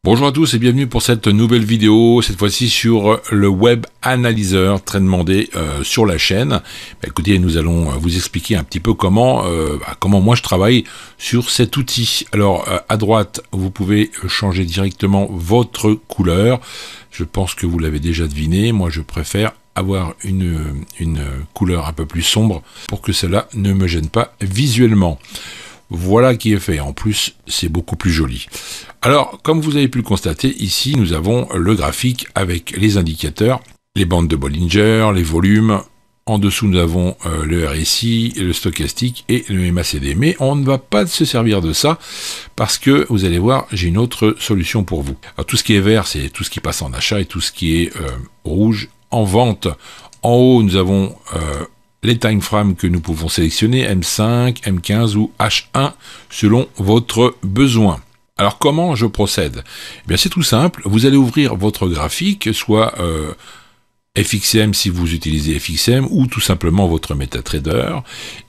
Bonjour à tous et bienvenue pour cette nouvelle vidéo, cette fois-ci sur le Web Analyzer, très demandé sur la chaîne. Écoutez, nous allons vous expliquer un petit peu comment moi je travaille sur cet outil. Alors à droite, vous pouvez changer directement votre couleur. Je pense que vous l'avez déjà deviné, moi je préfère avoir une couleur un peu plus sombre pour que cela ne me gêne pas visuellement. Voilà qui est fait, en plus c'est beaucoup plus joli. Alors, comme vous avez pu le constater, ici nous avons le graphique avec les indicateurs, les bandes de Bollinger, les volumes. En dessous nous avons le RSI, le stochastique et le MACD. Mais on ne va pas se servir de ça parce que, vous allez voir, j'ai une autre solution pour vous. Alors, tout ce qui est vert, c'est tout ce qui passe en achat et tout ce qui est rouge en vente. En haut, nous avons les timeframes que nous pouvons sélectionner, M5, M15 ou H1, selon votre besoin. Alors comment je procède? Eh bien c'est tout simple, vous allez ouvrir votre graphique, soit FXM si vous utilisez FXM, ou tout simplement votre MetaTrader,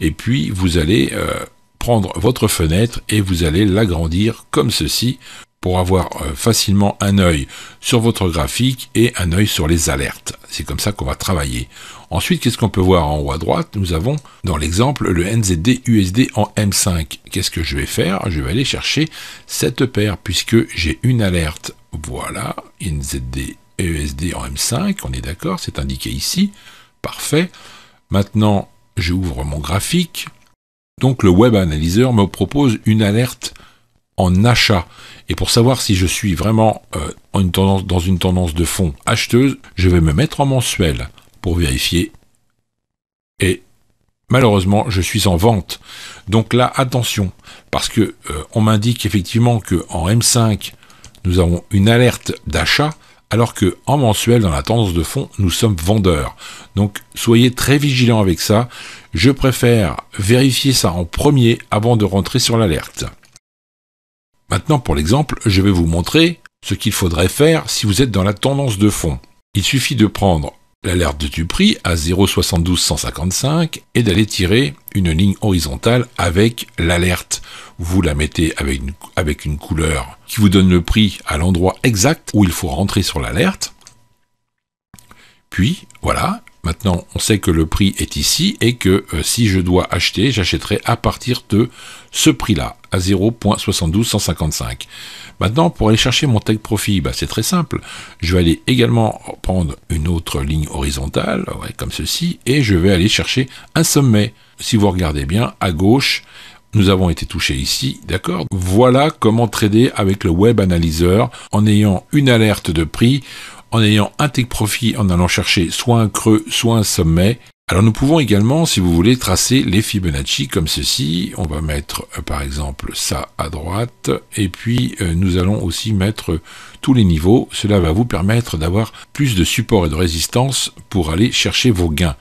et puis vous allez prendre votre fenêtre et vous allez l'agrandir comme ceci, pour avoir facilement un œil sur votre graphique et un œil sur les alertes. C'est comme ça qu'on va travailler. Ensuite, qu'est-ce qu'on peut voir en haut à droite? Nous avons, dans l'exemple, le NZD USD en M5. Qu'est-ce que je vais faire? Je vais aller chercher cette paire, puisque j'ai une alerte. Voilà, NZD USD en M5, on est d'accord, c'est indiqué ici. Parfait. Maintenant, j'ouvre mon graphique. Donc, le Web Analyzer me propose une alerte en achat. Et pour savoir si je suis vraiment dans une tendance de fond acheteuse, je vais me mettre en mensuel pour vérifier. Et malheureusement, je suis en vente. Donc là, attention, parce que on m'indique effectivement que en M5, nous avons une alerte d'achat, alors que en mensuel, dans la tendance de fond, nous sommes vendeurs. Donc soyez très vigilants avec ça. Je préfère vérifier ça en premier avant de rentrer sur l'alerte. Maintenant, pour l'exemple, je vais vous montrer ce qu'il faudrait faire si vous êtes dans la tendance de fond. Il suffit de prendre l'alerte du prix à 0,72155 et d'aller tirer une ligne horizontale avec l'alerte. Vous la mettez avec une couleur qui vous donne le prix à l'endroit exact où il faut rentrer sur l'alerte. Puis, voilà. Maintenant, on sait que le prix est ici et que si je dois acheter, j'achèterai à partir de ce prix-là, à 0,72155. Maintenant, pour aller chercher mon take profit, c'est très simple. Je vais aller également prendre une autre ligne horizontale, comme ceci, et je vais aller chercher un sommet. Si vous regardez bien, à gauche, nous avons été touchés ici, d'accord? Voilà comment trader avec le Web Analyzer en ayant une alerte de prix, en ayant un take profit en allant chercher soit un creux, soit un sommet. Alors nous pouvons également, si vous voulez, tracer les Fibonacci comme ceci. On va mettre par exemple ça à droite, et puis nous allons aussi mettre tous les niveaux. Cela va vous permettre d'avoir plus de support et de résistance pour aller chercher vos gains.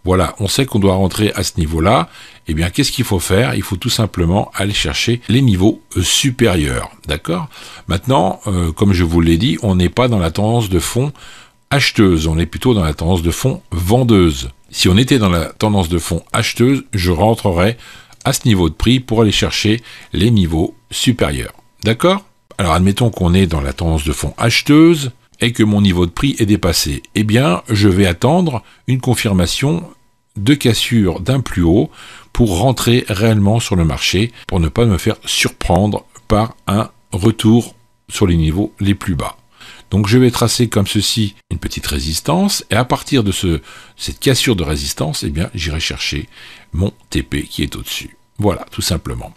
Voilà, on sait qu'on doit rentrer à ce niveau-là. Eh bien, qu'est-ce qu'il faut faire? Il faut tout simplement aller chercher les niveaux supérieurs, d'accord? Maintenant, comme je vous l'ai dit, on n'est pas dans la tendance de fond acheteuse, on est plutôt dans la tendance de fond vendeuse. Si on était dans la tendance de fond acheteuse, je rentrerais à ce niveau de prix pour aller chercher les niveaux supérieurs, d'accord? Alors, admettons qu'on est dans la tendance de fond acheteuse et que mon niveau de prix est dépassé. Eh bien, je vais attendre une confirmation de cassure d'un plus haut pour rentrer réellement sur le marché, pour ne pas me faire surprendre par un retour sur les niveaux les plus bas. Donc je vais tracer comme ceci une petite résistance, et à partir de cette cassure de résistance, eh bien, j'irai chercher mon TP qui est au-dessus. Voilà, tout simplement.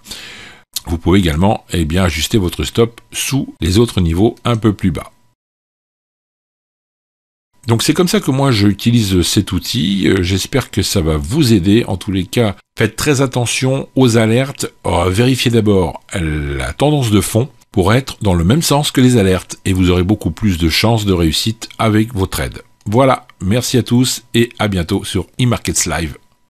Vous pouvez également ajuster votre stop sous les autres niveaux un peu plus bas. Donc c'est comme ça que moi j'utilise cet outil, j'espère que ça va vous aider. En tous les cas, faites très attention aux alertes, vérifiez d'abord la tendance de fond pour être dans le même sens que les alertes, et vous aurez beaucoup plus de chances de réussite avec vos trades. Voilà, merci à tous et à bientôt sur eMarkets Live.